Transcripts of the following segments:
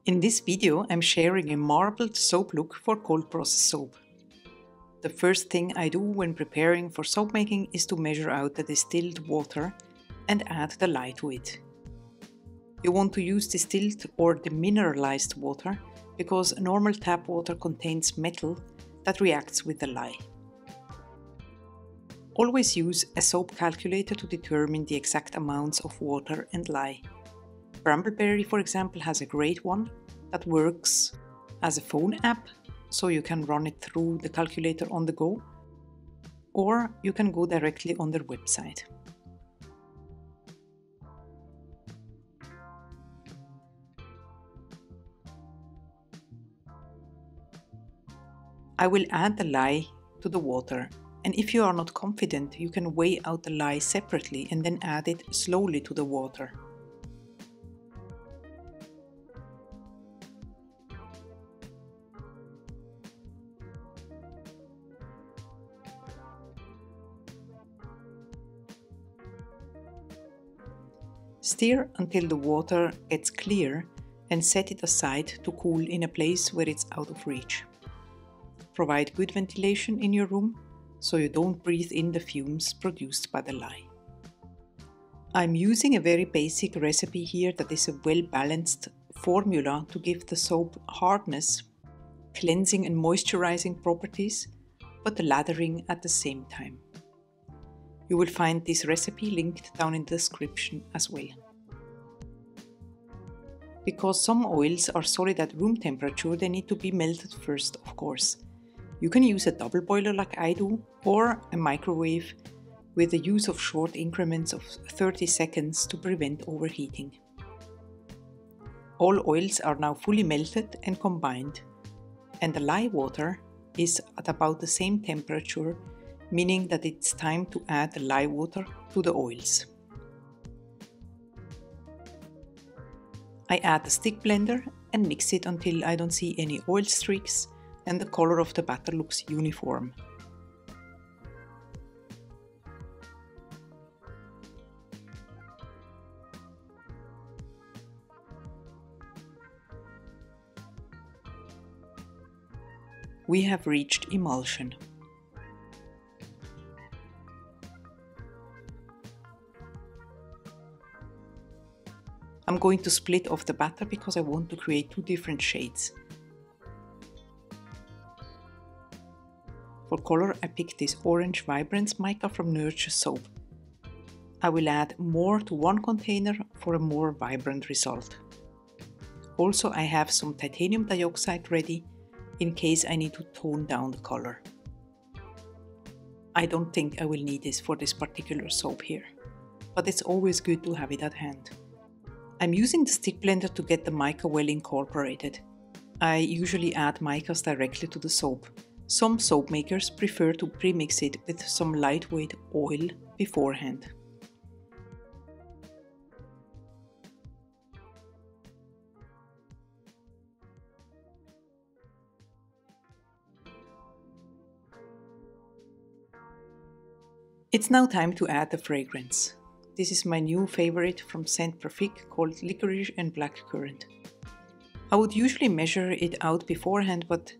In this video, I'm sharing a marbled soap look for cold process soap. The first thing I do when preparing for soap making is to measure out the distilled water and add the lye to it. You want to use distilled or demineralized water because normal tap water contains metal that reacts with the lye. Always use a soap calculator to determine the exact amounts of water and lye. Brambleberry, for example, has a great one that works as a phone app, so you can run it through the calculator on the go, or you can go directly on their website. I will add the lye to the water, and if you are not confident, you can weigh out the lye separately and then add it slowly to the water. Stir until the water gets clear and set it aside to cool in a place where it's out of reach. Provide good ventilation in your room so you don't breathe in the fumes produced by the lye. I'm using a very basic recipe here that is a well-balanced formula to give the soap hardness, cleansing and moisturizing properties, but lathering at the same time. You will find this recipe linked down in the description as well. Because some oils are solid at room temperature, they need to be melted first, of course. You can use a double boiler like I do, or a microwave with the use of short increments of 30 seconds to prevent overheating. All oils are now fully melted and combined, and the lye water is at about the same temperature, meaning that it's time to add the lye water to the oils. I add the stick blender and mix it until I don't see any oil streaks and the color of the batter looks uniform. We have reached emulsion. I'm going to split off the batter because I want to create two different shades. For color, I picked this orange Vibrance mica from Nurture Soap. I will add more to one container for a more vibrant result. Also, I have some titanium dioxide ready in case I need to tone down the color. I don't think I will need this for this particular soap here, but it's always good to have it at hand. I'm using the stick blender to get the mica well incorporated. I usually add micas directly to the soap. Some soap makers prefer to pre-mix it with some lightweight oil beforehand. It's now time to add the fragrance. This is my new favorite from Scent Perfect called Licorice and Blackcurrant. I would usually measure it out beforehand, but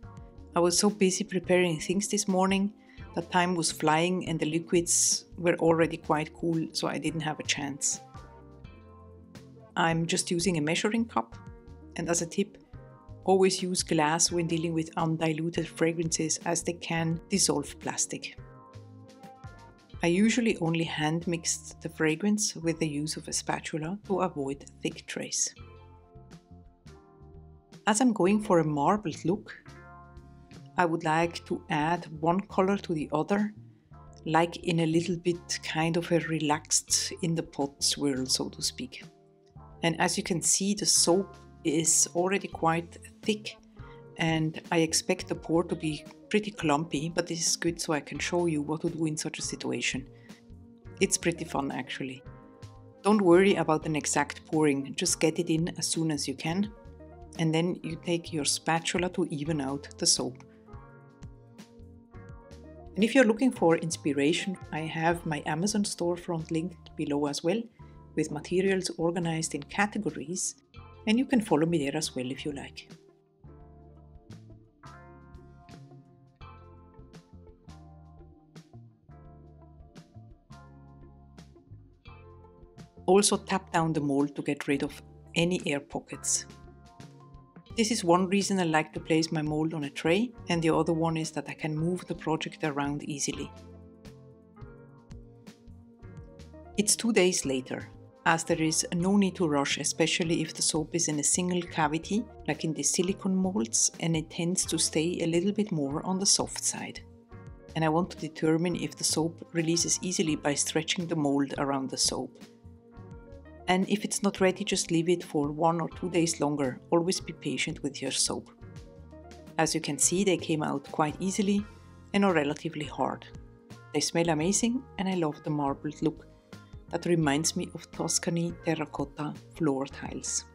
I was so busy preparing things this morning that time was flying and the liquids were already quite cool, so I didn't have a chance. I'm just using a measuring cup, and as a tip, always use glass when dealing with undiluted fragrances as they can dissolve plastic. I usually only hand mixed the fragrance with the use of a spatula to avoid thick trace. As I'm going for a marbled look, I would like to add one color to the other, like in a little bit kind of a relaxed in the pot swirl, so to speak. And as you can see, the soap is already quite thick, and I expect the pour to be pretty clumpy, but this is good so I can show you what to do in such a situation. It's pretty fun actually. Don't worry about an exact pouring, just get it in as soon as you can, and then you take your spatula to even out the soap. And if you're looking for inspiration, I have my Amazon storefront linked below as well, with materials organized in categories and you can follow me there as well if you like. Also tap down the mold to get rid of any air pockets. This is one reason I like to place my mold on a tray, and the other one is that I can move the project around easily. It's 2 days later, as there is no need to rush, especially if the soap is in a single cavity, like in the silicone molds, and it tends to stay a little bit more on the soft side. And I want to determine if the soap releases easily by stretching the mold around the soap. And if it's not ready, just leave it for 1 or 2 days longer. Always be patient with your soap. As you can see, they came out quite easily and are relatively hard. They smell amazing, and I love the marbled look that reminds me of Tuscany terracotta floor tiles.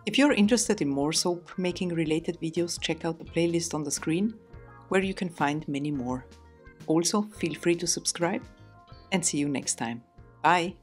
If you're interested in more soap making related videos, check out the playlist on the screen, where you can find many more. Also, feel free to subscribe, and see you next time. Bye!